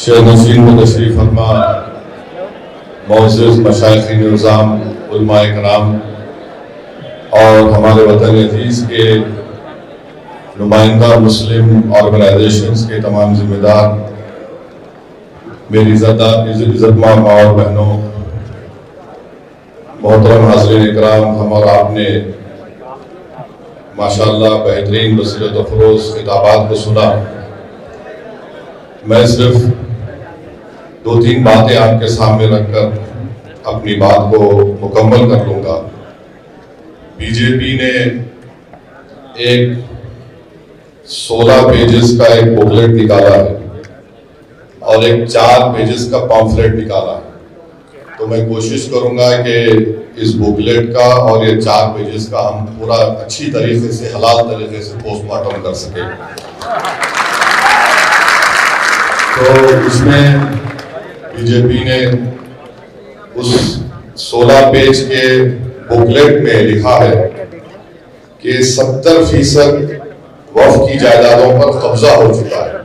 شیخ نسرین کو تشریف فرما، معزز مشائخ نظام، علماء کرام اور ہمارے وطن عزیز کے نمائندہ مسلم آرگنائزیشنز کے تمام ذمہ دار، میری عزت ماں اور بہنوں، محترم حاضرین اکرام، ہم اور آپ نے ماشاءاللہ بہترین بصیرت افروز خطابات کو سنا۔ میں صرف 2-3 باتیں آپ کے سامنے رکھ کر اپنی بات کو مکمل کر لوں گا۔ بی جے پی نے ایک 16 پیجز کا ایک بکلیٹ نکالا ہے اور ایک 4 پیجز کا پامفلیٹ نکالا ہے، تو میں کوشش کروں گا کہ اس بکلیٹ کا اور یہ 4 پیجز کا ہم پورا اچھی طریقے سے، حلال طریقے سے پوسٹ مارٹم کر سکیں۔ تو اس میں بی جے پی نے اس 16 پیج کے بکلیٹ میں لکھا ہے کہ 70% وقف کی جائیدادوں پر قبضہ ہو چکا ہے۔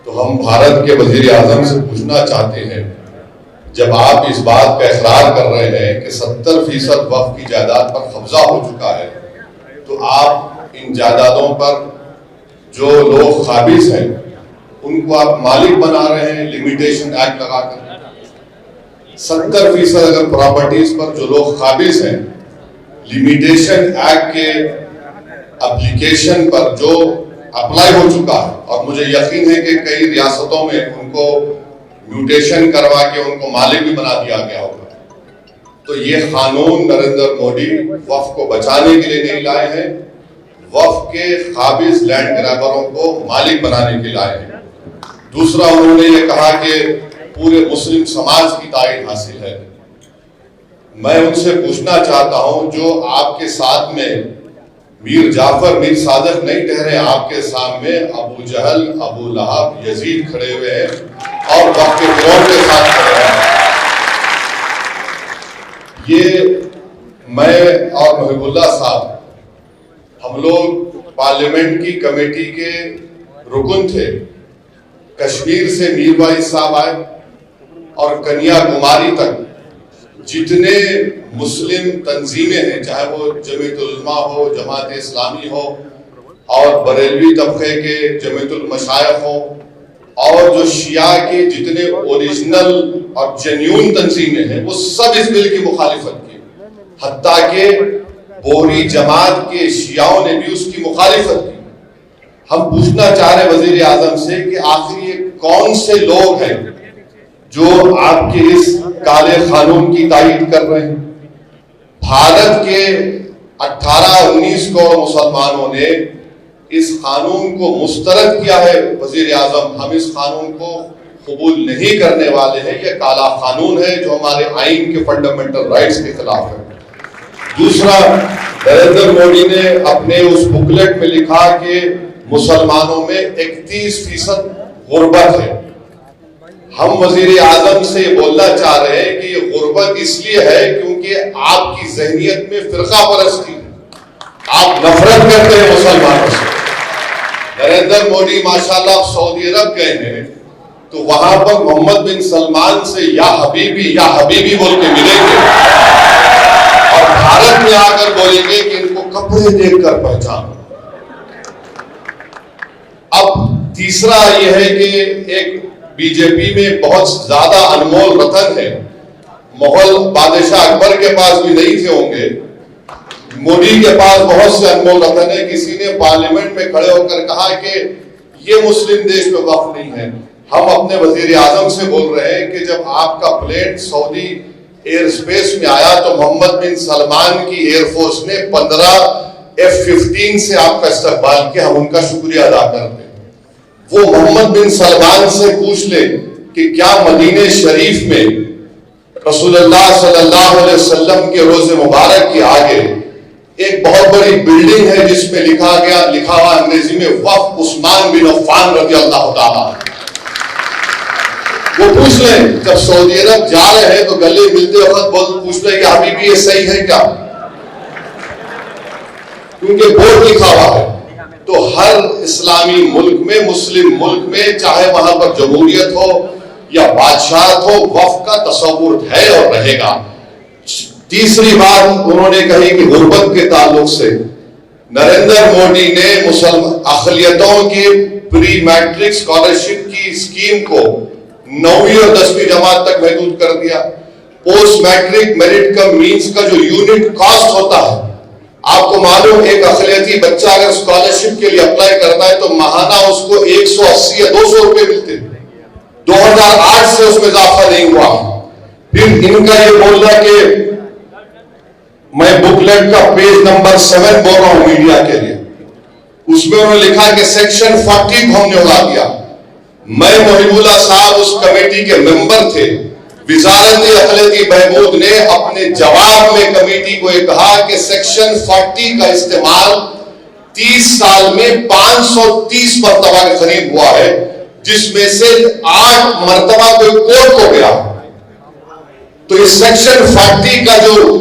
تو ہم بھارت کے وزیر اعظم سے پوچھنا چاہتے ہیں، جب آپ اس بات کا اقرار کر رہے ہیں کہ 70% وقف کی جائیداد پر قبضہ ہو چکا ہے، تو آپ ان جائیدادوں پر جو لوگ قابض ہیں ان کو آپ مالک بنا رہے ہیں لمیٹیشن ایکٹ لگا کر۔ 70% اگر پراپرٹیز پر جو لوگ قابض ہیں، لمیٹیشن ایکٹ کے اپلیکیشن پر جو اپلائی ہو چکا ہے، اور مجھے یقین ہے کہ کئی ریاستوں میں ان کو میوٹیشن کروا کے ان کو مالک بھی بنا دیا گیا ہوگا، تو یہ قانون نریندر مودی وقف کو بچانے کے لیے نہیں لائے ہیں، وقف کے قابض لینڈ گرابروں کو مالک بنانے کے لیے لائے ہیں۔ دوسرا، انہوں نے یہ کہا کہ پورے مسلم سماج کی تائید حاصل ہے۔ میں ان سے پوچھنا چاہتا ہوں، جو آپ کے ساتھ میں میر جعفر، میر صادق نہیں ٹھہرے، آپ کے سامنے ابو جہل، ابو لہب، یزید کھڑے ہوئے ہیں اور وقت کے فروغ کے ساتھ کھڑے ہیں۔ یہ میں اور محب اللہ صاحب، ہم لوگ پارلیمنٹ کی کمیٹی کے رکن تھے۔ کشمیر سے میر بھائی صاحب آئے اور کنیا کماری تک جتنے مسلم تنظیمیں ہیں، چاہے وہ جمعیت العلماء ہو، جماعت اسلامی ہو، اور بریلوی طبقے کے جمعیت المشائخ ہو، اور جو شیعہ کے جتنے اوریجنل اور جینیون تنظیمیں ہیں، وہ سب اس بل کی مخالفت کی، حتیٰ کہ بوری جماعت کے شیعوں نے بھی اس کی مخالفت کی۔ ہم پوچھنا چاہ رہے وزیر اعظم سے کہ آخر یہ کون سے لوگ ہیں جو آپ کے اس کالے قانون کی تائید کر رہے ہیں؟ بھارت کے 18-19 کروڑ مسلمانوں نے اس قانون کو مسترد کیا ہے۔ وزیر اعظم، ہم اس قانون کو قبول نہیں کرنے والے ہیں، یہ کالا قانون ہے جو ہمارے آئین کے فنڈامنٹل رائٹس کے خلاف ہے۔ دوسرا، نریندر مودی نے اپنے اس بکلیٹ میں لکھا کہ مسلمانوں میں 31% غربت ہے۔ ہم وزیر اعظم سے بولنا چاہ رہے ہیں کہ یہ غربت اس لیے ہے کیونکہ آپ کی ذہنیت میں فرقہ پرستی ہے، آپ نفرت کرتے ہیں مسلمانوں سے۔ نریندر مودی ماشاءاللہ آپ سعودی عرب گئے ہیں تو وہاں پر محمد بن سلمان سے یا حبیبی بول کے ملیں گے، اور بھارت میں آ کر بولیں گے کہ ان کو کپڑے دیکھ کر پہچانو۔ اب تیسرا یہ ہے کہ ایک بی جے پی میں بہت زیادہ انمول رتن ہے، مغل بادشاہ اکبر کے پاس بھی نہیں تھے ہوں گے، مودی کے پاس بہت سے انمول رتن ہے۔ کسی نے پارلیمنٹ میں کھڑے ہو کر کہا کہ یہ مسلم دیش میں وقف نہیں ہے۔ ہم اپنے وزیر اعظم سے بول رہے ہیں کہ جب آپ کا پلین سعودی ایئر سپیس میں آیا تو محمد بن سلمان کی ایئر فورس نے 15 F-15 سے آپ کا استقبال کیا، ہم ان کا شکریہ ادا کرتے ہیں۔ وہ محمد بن سلمان سے پوچھ لیں کہ کیا مدینہ شریف میں رسول اللہ صلی اللہ علیہ وسلم کے روضہ مبارک کے آگے ایک بہت بڑی بلڈنگ ہے جس میں لکھا ہوا انگریزی میں وقف عثمان بن عفان رضی اللہ تعالیٰ۔ وہ پوچھ لیں، جب سعودی عرب جا رہے ہیں تو گلے ملتے وقت پوچھ لیں کہ ابھی بھی یہ صحیح ہے کیا، کیونکہ بورڈ لکھا ہوا ہے تو ہر اسلامی ملک میں، مسلم ملک میں، چاہے وہاں پر جمہوریت ہو یا بادشاہت ہو، وقف کا تصور ہے اور رہے گا۔ تیسری بات انہوں نے کہی کہ غربت کے تعلق سے نریندر مودی نے مسلم اقلیتوں کی پری میٹرک اسکالرشپ کی اسکیم کو 9ویں اور 10ویں جماعت تک محدود کر دیا۔ پوسٹ میٹرک میرٹ کم مینس کا جو یونٹ کاسٹ ہوتا ہے، آپ کو معلوم ایک اقلیتی بچہ اگر اسکالرشپ کے لیے اپلائی کرتا ہے تو ماہانہ اس کو 180 یا 200 روپے ملتے ہیں۔ 2008 سے اس میں اضافہ نہیں ہوا۔ پھر ان کا یہ بولنا کہ میں بکلیٹ کا پیج نمبر 7 بول رہا ہوں میڈیا کے لیے، اس میں انہوں نے لکھا کہ سیکشن 40 کو ہم نے اڑا دیا۔ میں محب اللہ صاحب اس کمیٹی کے ممبر تھے۔ وزارت اقلیتی بہبود نے اپنے جواب میں کمیٹی کو یہ کہا کہ سیکشن 40 کا استعمال 30 سال میں 530 مرتبہ کے قریب ہوا ہے، جس میں سے 8 مرتبہ کوئی کورٹ کو گیا۔ تو اس سیکشن 40 کا جو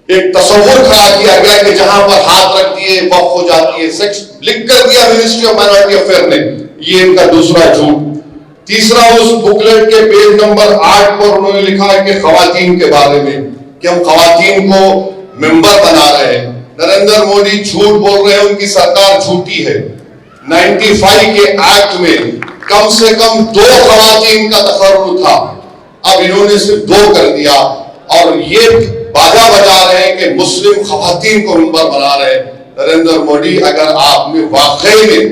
ایک تصور کھڑا کیا گیا کہ جہاں پر ہاتھ رکھ دیے وقف ہو جاتی ہے، لکھ کر دیا منسٹری آف مائنورٹی افیئر نے، یہ ان کا دوسرا جھوٹ۔ تیسرا، اس بکلیٹ کے پیج نمبر 8 پر انہوں نے لکھا ہے کہ خواتین کے بارے میں کہ ہم خواتین کو ممبر بنا رہے ہیں۔ نریندر مودی جھوٹ بول رہے ہیں، ان کی سرکار جھوٹی ہے۔ 95 کے ایکٹ میں کم سے کم 2 خواتین کا تقرر تھا، اب انہوں نے صرف 2 کر دیا، اور یہ باجا بجا رہے ہیں کہ مسلم خواتین کو ممبر بنا رہے ہیں۔ نریندر مودی، اگر آپ میں واقعی میں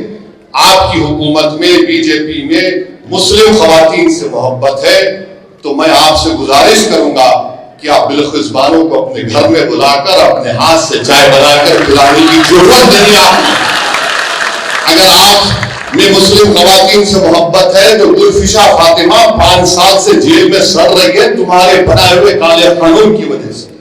آپ کی حکومت میں، بی جے پی میں مسلم خواتین سے محبت ہے تو میں آپ سے گزارش کروں گا کہ آپ بلخصبانوں کو اپنے گھر میں بلا کر اپنے ہاتھ سے چائے بنا کر پلانے کی ضرورت نہیں ہے۔ اگر آپ میں مسلم خواتین سے محبت ہے تو گلفشا فاطمہ 5 سال سے جیل میں سڑ رہی ہے تمہارے بنائے ہوئے کالے قانون کی وجہ سے۔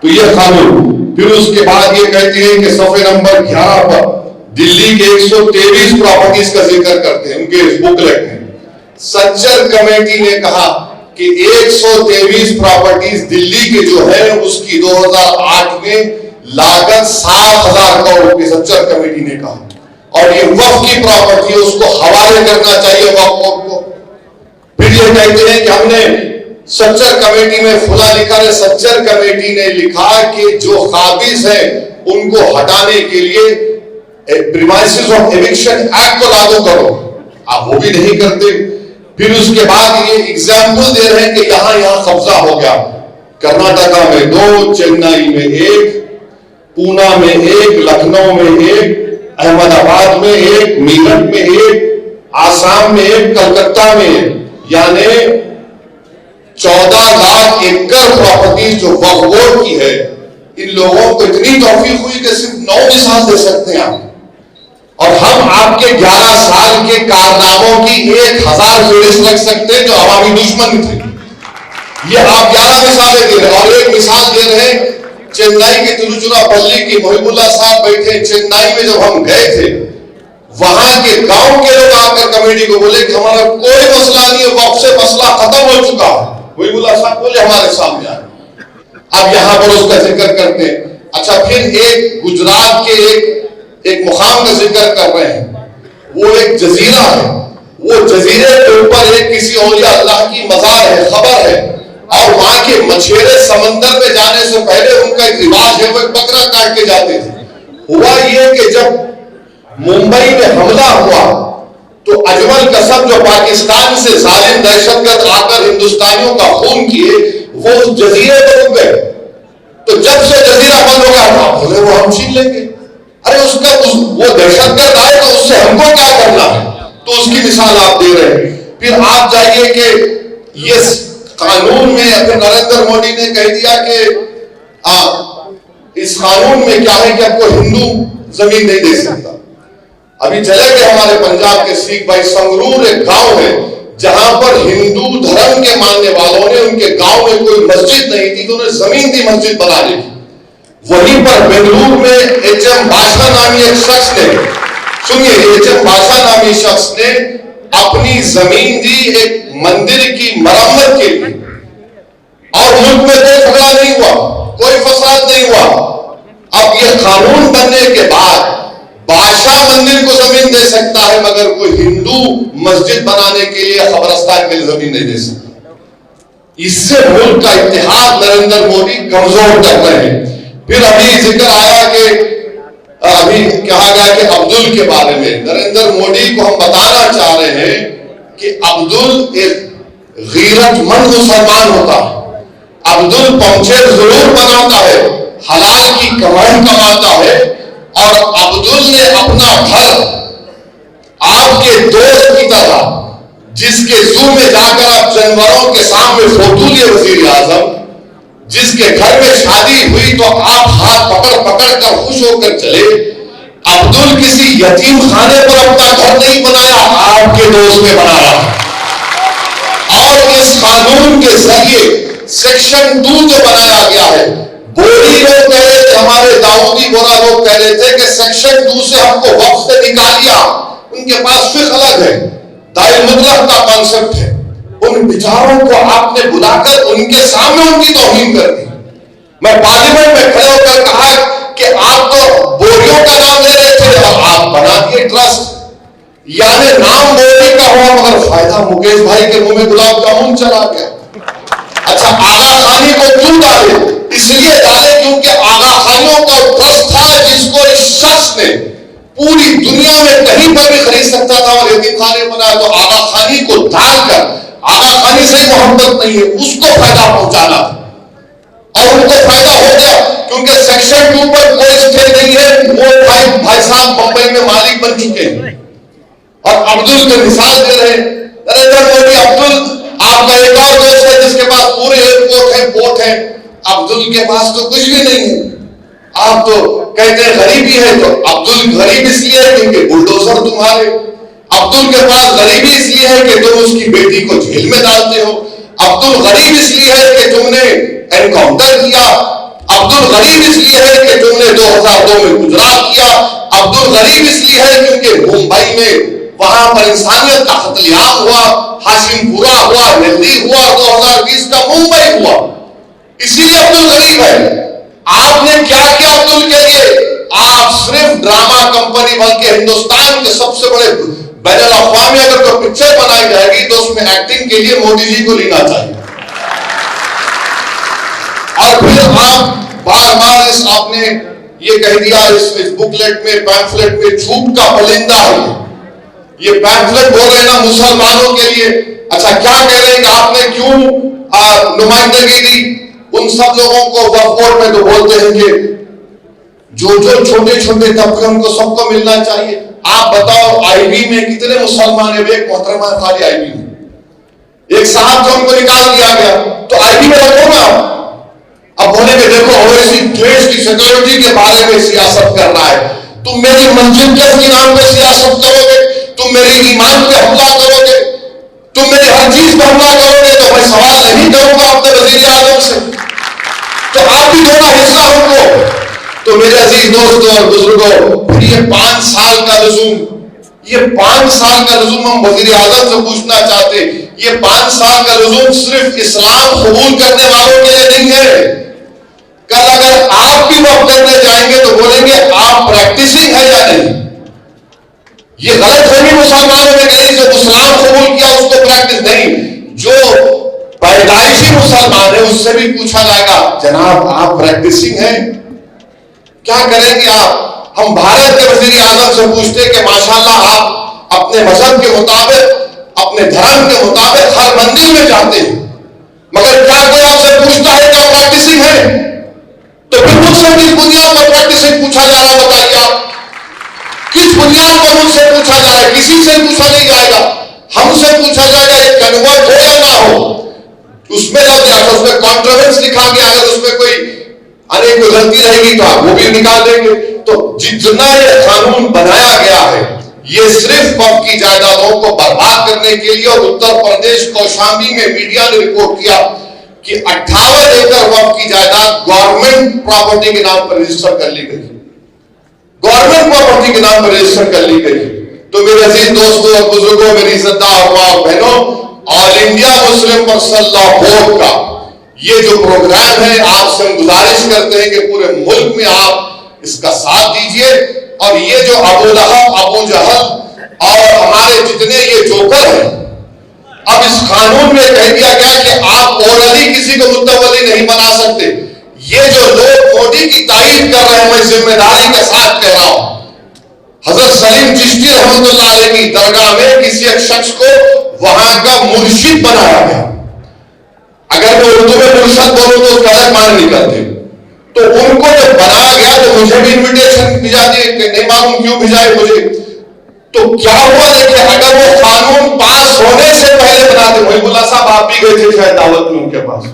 تو یہ قانون، پھر اس کے بعد یہ کہتے ہیں کہ صفحے نمبر 11 پر دلی کے 123 پراپرٹیز کا ذکر کرتے ہیں ان کے بکلیٹ میں۔ سچر کمیٹی نے کہا کہ 123 پراپرٹیز دلی کے جو ہے اس کی 2008 میں لاگت 7,000 کروڑ روپے سچر کمیٹی نے کہا، اور یہ وقف کی پراپرٹی ہے، اس کو حوالے کرنا چاہیے وقف بورڈ کو۔ پھر یہ کہتے ہیں کہ ہم نے سچر کمیٹی میں فلاں لکھا ہے، سچر کمیٹی نے لکھا کہ جو قابض ہیں ان کو ہٹانے کے لیے پریمائسز آف ایوکشن ایکٹ کو لاگو کرو، آپ وہ بھی نہیں کرتے۔ پھر اس کے بعد یہ ایگزامپل دے رہے ہیں کہ یہاں قبضہ ہو گیا، کرناٹکا میں 2، چنئی میں 1، پونا میں 1، لکھنؤ میں 1، احمد آباد میں 1، میرٹھ میں 1، آسام میں 1، کلکتہ میں 1، یعنی 14 لاکھ ایکڑ پراپرٹی جو وقف بورڈ کی ہے۔ ان لوگوں کو اتنی توفیق ہوئی کہ صرف 9 مثال دے سکتے ہیں آپ، اور ہم آپ کے 11 سال کے کارناموں کی 1000 فہرست رکھ سکتے ہیں جو عوامی دشمن تھے۔ یہ آپ 11 مثالیں دے رہے ہیں، اور ایک مثال دے رہے ہیں چنئی کے تروچیراپلی کی محب اللہ صاحب بیٹھے چنئی میں، جب ہم گئے تھے وہاں کے گاؤں کے لوگ آ کر کمیٹی کو بولے کہ ہمارا کوئی مسئلہ نہیں ہے، وقف سے مسئلہ ختم ہو چکا ہے۔ محب اللہ صاحب بولے ہمارے سامنے آئے، اب یہاں پر اس کا ذکر کرتے ہیں۔ اچھا، پھر ایک گجرات کے ایک مقام کا ذکر کر رہے ہیں، وہ ایک جزیرہ ہے، وہ جزیرے کے اوپر ایک کسی اولیاء اللہ کی مزار ہے، خبر ہے، اور وہاں کے مچھیرے سمندر میں جانے سے پہلے ان کا ایک رواج ہے، وہ ایک بکرا کاٹ کے جاتے تھے۔ ہوا یہ کہ جب ممبئی میں حملہ ہوا تو اجمل قسم جو پاکستان سے ظالم دہشت گرد آ کر ہندوستانیوں کا خون کیے، وہ اس جزیرے پہ رک گئے۔ تو جب سے جزیرہ بند ہو گیا بولے وہ ہم چھین لیں گے، ارے وہ دہشت گرد آئے تو اس سے ہم کو کیا کرنا ہے؟ تو اس کی مثال آپ دے رہے ہیں۔ پھر آپ جائیے کہ یہ قانون میں نریندر مودی نے کہہ دیا کہ اس قانون میں کیا ہے کہ آپ کو ہندو زمین نہیں دے سکتا۔ ابھی چلے گئے ہمارے پنجاب کے سکھ بھائی، سنگرور ایک گاؤں ہے جہاں پر ہندو دھرم کے ماننے والوں نے، ان کے گاؤں میں کوئی مسجد نہیں تھی تو انہیں زمین دی مسجد بنانے کی۔ وہیں پر بنگلور میں ایچ ایم باشا نامی ایک شخص نے، سنیے، ایچ ایم باشا نامی شخص نے اپنی زمین دی ایک مندر کی مرمت کے لیے، اور ملک میں کوئی جھگڑا نہیں ہوا، کوئی فساد نہیں ہوا۔ اب یہ قانون بننے کے بعد بادشاہ مندر کو زمین دے سکتا ہے مگر کوئی ہندو مسجد بنانے کے لیے قبرستان کے لیے زمین نہیں دے سکتا. اس سے ملک کا اتحاد نریندر مودی کمزور کر رہے ہیں. پھر ابھی ذکر آیا کہ ابھی کہا گیا کہ عبدل کے بارے میں. نریندر مودی کو ہم بتانا چاہ رہے ہیں کہ عبدل ایک غیرت مند مسلمان ہوتا ہے. عبدل پنچے ضرور بناتا ہے, حلال کی کمائی کماتا ہے, اور عبدل نے اپنا گھر آپ کے دوست کی طرح, جس کے زو میں جا کر آپ جانوروں کے سامنے فوٹو لیے وزیر اعظم, جس کے گھر میں شادی ہوئی تو آپ ہاتھ پکڑ پکڑ کر خوش ہو کر چلے. عبدل کسی یتیم خانے پر اپنا گھر نہیں بنایا, آپ کے دوست نے بنایا. اور اس قانون کے ذریعے سیکشن 2 جو بنایا گیا ہے, بوڑھی لوگ کہہ رہے تھے, ہمارے داؤدی بورا لوگ کہہ رہے تھے کہ سیکشن 2 سے ہم کو وقت سے نکال دیا. ان کے پاس فقہ الگ ہے, دائر مطلق کا کانسیپٹ ہے. ان بیچاروں کو آپ نے بلا کر ان کے سامنے ان کی توہین کر دی. میں پارلیمنٹ میں کھڑے ہو کر کہا کہ آپ تو بوریوں کا نام لے رہے تھے اور آپ بنا دیے ٹرسٹ. یعنی نام بوری کا ہوا مگر فائدہ مکیش بھائی کے منہ میں گلاب جامن چلا گیا. اچھا, آغا خانی کو کیوں ڈالے؟ اس لیے ڈالے کیونکہ آغا خانیوں کا ٹرسٹ تھا جس کو اس شخص نے پوری دنیا میں کہیں پر بھی خرید سکتا تھا اور یتیم خانے بنایا. تو آغا خانی کو ڈال کر, آغا خانی سے محبت نہیں ہے, اس کو فائدہ پہنچانا تھا اور ان کو فائدہ ہو گیا کیونکہ سیکشن 2 پر کوئی اسٹے نہیں ہے. وہ بھائی صاحب بمبئی میں مالک بن چکے ہیں اور عبدل کے مثال دے رہے ہیں. نریندر مودی, عبدل آپ کا ایک اور دوست ہے جس کے پاس پورے ایئرپورٹ ہیں, پورٹ ہیں. عبدل کے پاس تو کچھ بھی نہیں ہے. آپ تو کہتے ہیں غریبی ہے, تو عبدل غریب اس لیے ہے کیونکہ بلڈوزر تمہارے. عبدل کے پاس غریبی اس لیے ہے کہ تم اس کی بیٹی کو جیل میں ڈالتے ہو. عبدل غریب اس لیے ہے کہ تم نے انکاؤنٹر کیا. عبدل غریب اس لیے ہے کہ تم نے 2002 میں گجرات کیا. عبدل غریب اس لیے ہے کیونکہ ممبئی میں وہاں پر انسانیت کا قتل عام ہوا, ہاشم پورا ہوا, دہلی ہوا, 2020 کا ممبئی ہوا. اسی لیے عبدل غریب ہے. آپ نے کیا کیا عبدل کے لیے؟ آپ صرف ڈرامہ کمپنی, بلکہ ہندوستان کے سب سے بڑے بین الاقوامی اگر کوئی پکچر بنائی جائے گی تو اس میں ایکٹنگ کے لیے مودی جی کو لینا چاہیے. اور پھر آپ بار بار آپ نے یہ کہہ دیا اس بکلیٹ میں, پیمفلیٹ میں, جھوٹ کا پرندہ ہے. یہ پیمفلیٹ بول رہے نا مسلمانوں کے لیے. اچھا, کیا کہہ رہے ہیں کہ آپ نے کیوں نمائندگی دی ان سب لوگوں کو وقف بورڈ میں؟ تو بولتے ہیں کہ جو چھوٹے چھوٹے طبقے ان کو سب کو ملنا چاہیے. آپ بتاؤ آئی بی میں کتنے مسلمان ہیں؟ ایک محترمہ خالی آئی بی میں, ایک صاحب جو ان کو نکال دیا گیا, تو آئی بی میں رکھو نا. اب بولے کہ دیکھو اویسی دیش کی سیکورٹی کے بارے میں سیاست کر رہا ہے. تم میری مسجد کے نام پہ سیاست کرو گے, تم میری ایمان پہ حملہ کرو گے, تم میری ہر چیز پہ حملہ کرو گے, تو میں سوال نہیں کروں گا اپنے وزیر اعظم سے. تو آپ بھی دو نا حصہ ہم کو. تو میرے عزیز دوستوں اور بزرگوں, پھر یہ 5 سال کا لزوم, یہ 5 سال کا لزوم ہم وزیر اعظم سے پوچھنا چاہتے ہیں. یہ 5 سال کا لزوم صرف اسلام قبول کرنے والوں کے لیے نہیں ہے. کل اگر آپ بھی وقت کرنے جائیں گے تو بولیں گے آپ پریکٹسنگ ہے یا نہیں. یہ غلط فہمی مسلمانوں میں نہیں, جو اسلام قبول کیا اس کو پریکٹس نہیں. جو پیدائشی مسلمان ہے اس سے بھی پوچھا جائے گا جناب آپ پریکٹسنگ ہیں, کیا کریں گے آپ؟ ہم بھارت کے وزیر اعظم سے پوچھتے کہ ماشاءاللہ آپ اپنے مذہب کے مطابق, اپنے دھرم کے مطابق ہر مندر میں جاتے ہیں, مگر کیا کوئی آپ سے پوچھتا ہے کہ آپ پریکٹسنگ ہیں؟ تو پھر مجھ سے کس بنیاد پر پریکٹسنگ پوچھا جا رہا ہے؟ بتائیے آپ, کس بنیاد پر مجھ سے پوچھا جا رہا ہے؟ کسی سے پوچھا نہیں جائے گا. ہم سے پوچھا جائے گا ایک کنورٹ ہو یا نہ ہو. اس میں اس میں کانٹروورس لکھا گیا, اگر اس میں کوئی کوئی غلطی رہے گی تو آپ وہ بھی نکال دیں گے. تو جتنا یہ قانون بنایا گیا ہے یہ صرف وقف کی جائیدادوں کو برباد کرنے کے لیے. اور اتر پردیش کوشامبی میں میڈیا نے رپورٹ کیا کہ 58 ایکڑ وقف کی جائیداد گورنمنٹ پراپرٹی کے نام پر رجسٹر کر لی گئی, گورنمنٹ پراپرٹی کے نام پر رجسٹر کر لی گئی. تو میرے عزیز دوستوں اور بزرگوں, میری عزتدار ماں بہنوں, آل انڈیا مسلم پرسنل لا بورڈ کا یہ جو پروگرام ہے, آپ سے ہم گزارش کرتے ہیں کہ پورے ملک میں آپ اس کا ساتھ دیجئے. اور یہ جو ابو لہب، ابو جہل اور ہمارے جتنے یہ جوکر ہیں، اب اس قانون میں کہہ دیا گیا کہ آپ اورلی کسی کو متولی نہیں بنا سکتے. یہ جو لوگ مودی کی تعریف کر رہے ہیں، میں ذمہ داری کے ساتھ کہہ رہا ہوں، حضرت سلیم چشتی رحمۃ اللہ علیہ کی درگاہ میں کسی ایک شخص کو وہاں کا مرشد بنایا گیا. اگر میں اردو میں مرشد بولوں تو اس کا الگ معنی نکلتے. تو ان کو جب بنایا گیا تو مجھے بھی انویٹیشن بھیجا دی کہ نہیں معلوم کیوں بھیجائے مجھے. تو کیا ہوا دیکھیں، اگر وہ قانون پاس ہونے سے پہلے بناتے، محب اللہ صاحب آپ بھی گئے تھے شاید دعوت میں ان کے پاس،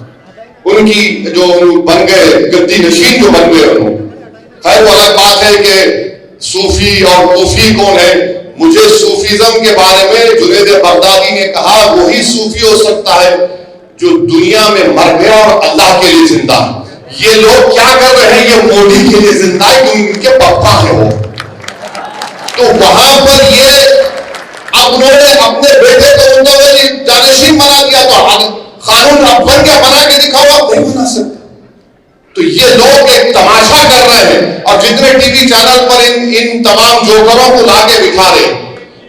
ان کی جو بن گئے گدی نشین جو بن گئے انہوں. خیر وہ الگ بات ہے کہ صوفی اور کوفی کون ہے. مجھے صوفیزم کے بارے میں جنید بغدادی نے کہا وہی صوفی ہو سکتا ہے جو دنیا میں مر گیا اور اللہ کے لیے زندہ ہے. یہ لوگ کیا کر رہے ہیں، یہ مودی کے لیے زندہ ہے کیونکہ ان کے پپا ہیں وہ. تو وہاں پر یہ اب انہوں نے اپنے بیٹے کو متولی جانشین بنا دیا، تو قانون اب بن گیا، بنا کے دکھاؤ، آپ نہیں بنا سکتے. تو یہ لوگ ایک تماشا کر رہے ہیں، اور جتنے ٹی وی چینل پر ان تمام جوکروں کو لا کے بٹھا رہے ہیں،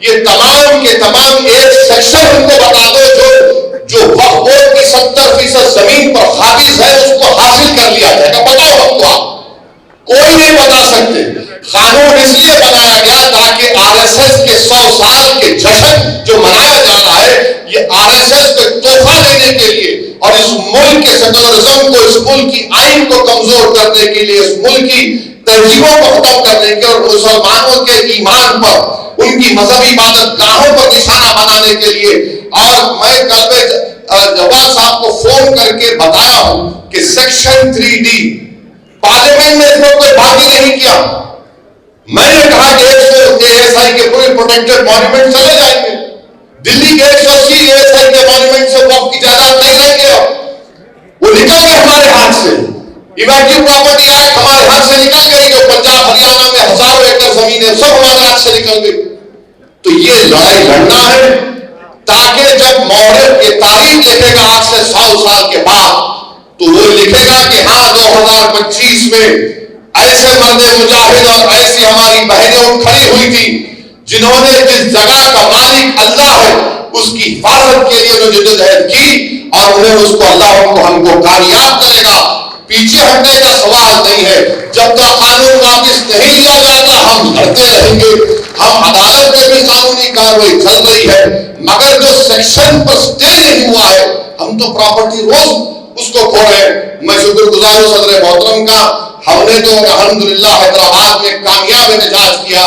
یہ تمام کے تمام ایک سیکشن ان کو بتا دو جو وقف بورڈ کی 70% زمین پر قابض ہے، اس کو حاصل کر لیا جائے گا. بتاؤ ہم کو، آپ کوئی نہیں بتا سکتے. قانون اس لیے بنایا گیا تاکہ آر ایس ایس کے 100 سال کے جشن جو منایا جا رہا ہے، یہ آر ایس ایس کو تحفہ دینے کے لیے اور اس ملک کے سیکولرزم کو، اس ملک کی آئین کو کمزور کرنے کے لیے، اس ملک کی تہذیبوں کو ختم کرنے کے اور مسلمانوں کے ایمان پر، ان کی مذہبی عبادت گاہوں پر نشانہ بنانے کے لیے. اور میں کل جواد صاحب کو فون کر کے بتایا ہوں کہ سیکشن 3D پارلیمنٹ نے اس میں کوئی بات ہی نہیں کیا. میں نے کہا کہ 100 ASI کے پورے پروٹیکٹڈ مانیومنٹ چلے جائیں گے. دلی کے 180 ASI کے مانیومنٹ سے وقف کی جائیداد نہیں رہیں گے. وہ نکل گئے ہمارے ہاتھ سے. ایویکٹیو پراپرٹی ایکٹ ہمارے ہاتھ سے نکل گئی، جو پنجاب ہریانہ میں ہزاروں ایکڑ زمینیں سب ہمارے ہاتھ سے نکل گئی. تو یہ لڑائی لڑنا ہے تاکہ جب مورخ کی تاریخ لکھے گا آج سے 100 سال کے بعد، تو وہ لکھے گا کہ ہاں 2025 میں ایسے مرد مجاہد اور ایسی ہماری بہنیں کھڑی ہوئی تھی جنہوں نے جس جگہ کا مالک اللہ ہے اس کی حفاظت کے لیے جدوجہد کی، اور انہیں اس کو اللہ ہم کو کامیاب کرے گا. پیچھے ہٹنے کا سوال نہیں ہے. جب تک قانون واپس نہیں لیا جاتا ہم لڑتے رہیں گے. ہم عدالت میں بھی قانونی کارروائی چل رہی ہے، مگر جو سیکشن پر سٹے نہیں ہوا ہے، ہم تو پراپرٹی روز اس کو کھو رہے ہیں. میں شکر گزار ہوں صدر محترم کا، ہم نے تو الحمدللہ حیدرآباد میں کامیاب احتجاج کیا.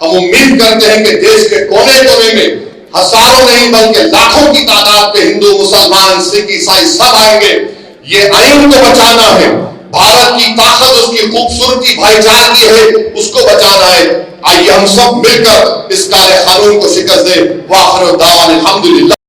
ہم امید کرتے ہیں کہ دیش کے کونے کونے میں ہزاروں نہیں بلکہ لاکھوں کی تعداد پہ ہندو، مسلمان، سکھ، عیسائی سب آئیں گے. یہ آئین کو بچانا ہے. بھارت کی طاقت، اس کی خوبصورتی بھائی چارگی ہے، اس کو بچانا ہے. آئیے ہم سب مل کر اس کالے قانون کو شکست دیں. وآخر دعوانا الحمدللہ.